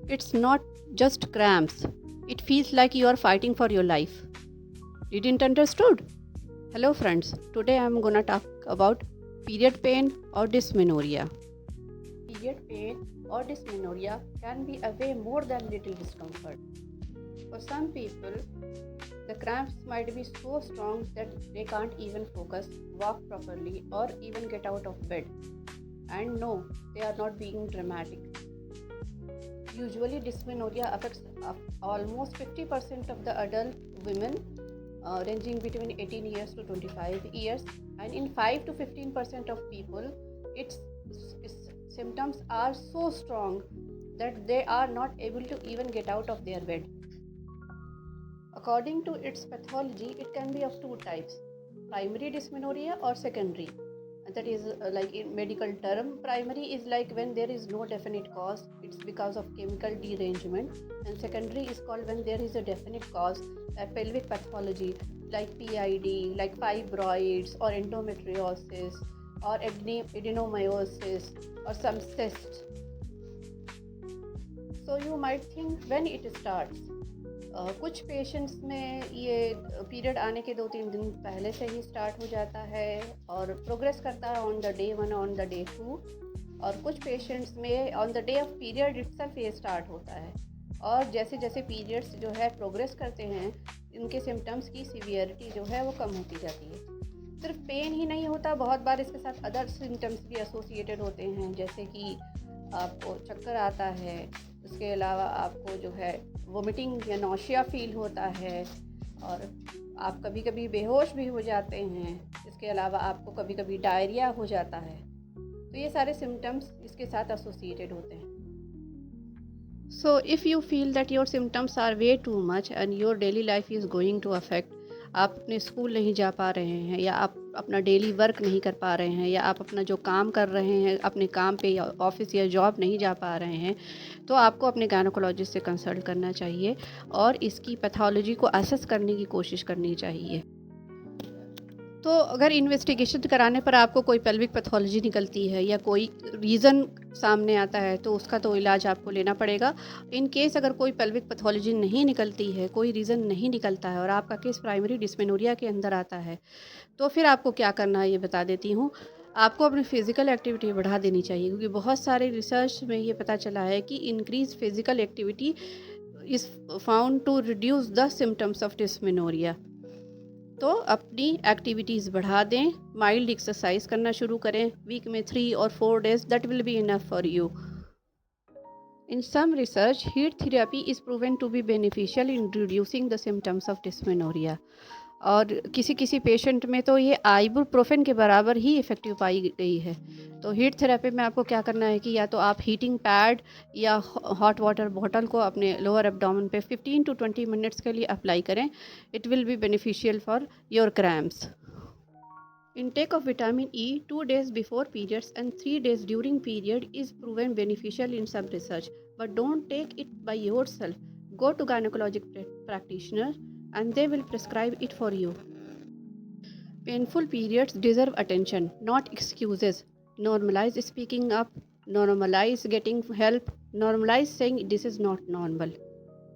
It's not just cramps. It feels like you are fighting for your life. Didn't understood? Hello friends. Today I'm gonna talk about period pain or dysmenorrhea. Period pain or dysmenorrhea can be a way more than little discomfort. For some people, the cramps might be so strong that they can't even focus, walk properly, or even get out of bed. And no, they are not being dramatic. Usually, dysmenorrhea affects almost 50% of the adult women ranging between 18 years to 25 years, and in 5 to 15% of people, its symptoms are so strong that they are not able to even get out of their bed. According to its pathology, it can be of two types: primary dysmenorrhea or secondary. And that is like in medical term, primary is like when there is no definite cause, it's because of chemical derangement, and secondary is called when there is a definite cause, a pelvic pathology like PID, like fibroids or endometriosis or adenomyosis or some cyst. So you might think when it starts. कुछ patients में ये period आने के 2-3 दिन पहले से ही start हो जाता है और प्रोग्रेस करता है on the day 1 on the day 2, और कुछ पेशेंट्स में on the day of period itself ये स्टार्ट होता है, और जैसे जैसे पीरियड्स जो है प्रोग्रेस करते हैं इनके सिम्टम्स की सीवियरिटी जो है वो कम होती जाती है। सिर्फ पेन ही नहीं होता, बहुत बार इसके साथ अदर सिम्टम्स भी एसोसिएटेड होते हैं, जैसे कि आपको चक्कर आता है, इसके अलावा आपको जो है वोमिटिंग या नौशिया फील होता है, और आप कभी कभी बेहोश भी हो जाते हैं। इसके अलावा आपको कभी कभी डायरिया हो जाता है। तो ये सारे सिम्टम्स इसके साथ एसोसिएटेड होते हैं। So if you feel that your symptoms are way too much and your daily life is going to affect, आप अपने स्कूल नहीं जा पा रहे हैं, या आप अपना डेली वर्क नहीं कर पा रहे हैं, या आप अपना जो काम कर रहे हैं अपने काम पे या ऑफिस या जॉब नहीं जा पा रहे हैं, तो आपको अपने गायनेकोलॉजिस्ट से कंसल्ट करना चाहिए और इसकी पैथोलॉजी को असेस करने की कोशिश करनी चाहिए। तो अगर इन्वेस्टिगेशन कराने पर आपको कोई पेल्विक पैथोलॉजी निकलती है या कोई रीज़न सामने आता है तो उसका तो इलाज आपको लेना पड़ेगा। इन केस अगर कोई पेल्विक पैथोलॉजी नहीं निकलती है, कोई रीज़न नहीं निकलता है और आपका केस प्राइमरी डिस्मेनोरिया के अंदर आता है, तो फिर आपको क्या करना है ये बता देती हूँ। आपको अपनी फ़िज़िकल एक्टिविटी बढ़ा देनी चाहिए, क्योंकि बहुत सारे रिसर्च में ये पता चला है कि increase physical activity is found to reduce the symptoms of dysmenorrhea. तो अपनी एक्टिविटीज़ बढ़ा दें, माइल्ड एक्सरसाइज करना शुरू करें, वीक में 3 और 4 days, that will be enough for you. In some research, heat therapy is proven to be beneficial in reducing the symptoms of dysmenorrhea। और किसी किसी पेशेंट में तो ये आइबुप्रोफेन के बराबर ही इफ़ेक्टिव पाई गई है। तो हीट थेरेपी में आपको क्या करना है कि या तो आप हीटिंग पैड या हॉट वाटर बॉटल को अपने लोअर एब्डोमेन पे 15 टू 20 मिनट्स के लिए अप्लाई करें। It will be beneficial for your cramps. Intake of vitamin E 2 days before periods and 3 days during period is proven beneficial in some research, but don't take it by yourself. Go to gynecologic practitioner and they will prescribe it for you. Painful periods deserve attention, not excuses. Normalize speaking up, normalize getting help, normalize saying this is not normal.